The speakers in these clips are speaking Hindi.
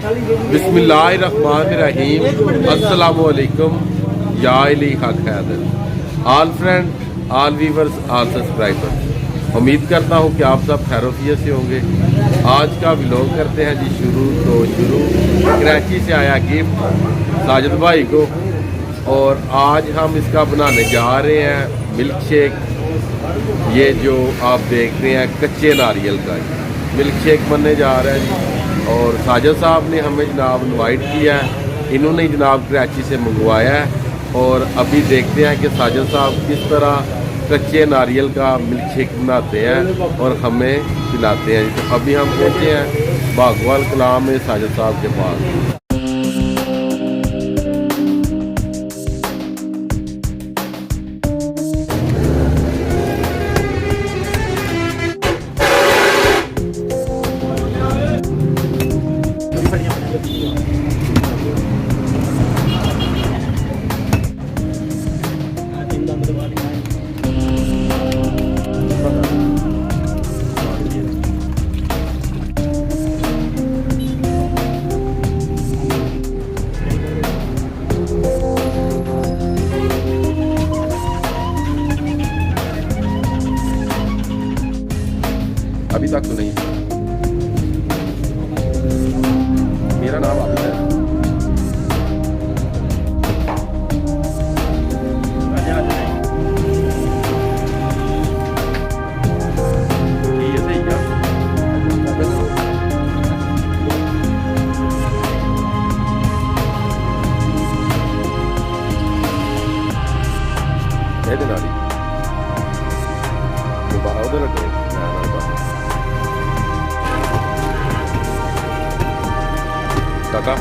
बिस्मिल्लाहिर्रहमानिर्रहीम। अस्सलामुअलैकुम या अली हक Haider. All friend, all viewers, all subscribers, उम्मीद करता हूँ कि आप सब खैरियत से होंगे। आज का व्लॉग करते हैं जी शुरू। कराची से आया गिफ्ट साजिद भाई को, और आज हम इसका बनाने जा रहे हैं मिल्क शेक। ये जो आप देख रहे हैं कच्चे नारियल का मिल्क शेक बनने जा रहा है जी। और साजिद साहब ने हमें जनाब इनवाइट किया है, इन्होंने जनाब कराची से मंगवाया है। और अभी देखते हैं कि साजिद साहब किस तरह कच्चे नारियल का मिल्क शेक बनाते हैं और हमें पिलाते हैं। तो अभी हम पहुँचे हैं बागवाल कलाम में साजिद साहब के पास। अभी तक तो नहीं। मेरा नाम आबिद है। ये सही क्या? देना दी उधर रखो। काका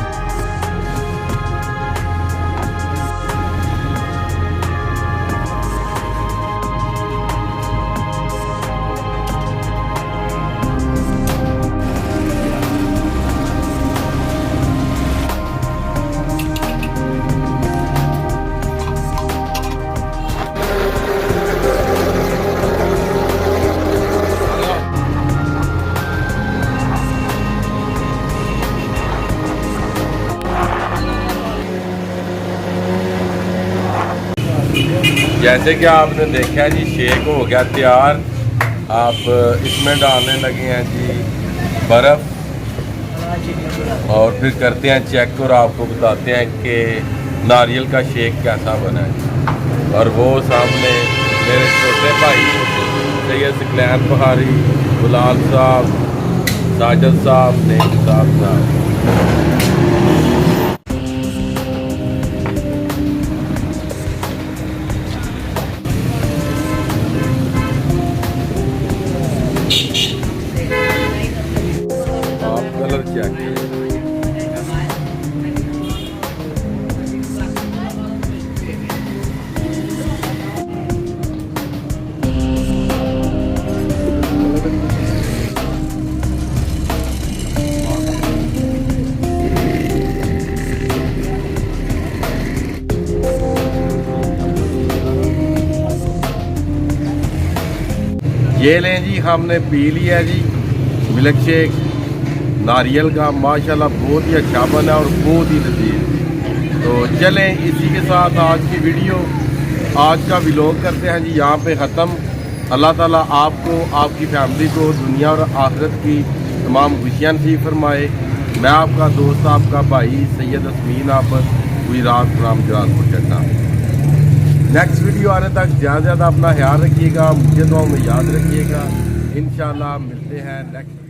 जैसे कि आपने देखा जी शेक हो गया तैयार। आप इसमें डालने लगे हैं जी बर्फ़, और फिर करते हैं चेक और आपको बताते हैं कि नारियल का शेक कैसा बना है। और वो सामने मेरे छोटे भाई सैयद सकलैन बहारी, गुलाल साहब, साजिद साहब, नेम साहब। कलर चेक ये लें जी, हमने पी लिया जी मिल्क शेक नारियल का। माशाल्लाह बहुत ही अच्छा बना और बहुत ही लजीज। तो चलें इसी के साथ आज की वीडियो, आज का व्लॉग करते हैं जी यहाँ पे ख़त्म। अल्लाह ताला आपको, आपकी फैमिली को दुनिया और आखिरत की तमाम खुशियाँ नसीब फरमाए। मैं आपका दोस्त, आपका भाई सैयद असमीन आप गुजरात फ्राम जलालपुर चट्टा। नेक्स्ट वीडियो आने तक ज़्यादा से ज़्यादा अपना ख्याल रखिएगा, मुझे दुआ में याद रखिएगा। इंशाल्लाह मिलते हैं नेक्स्ट।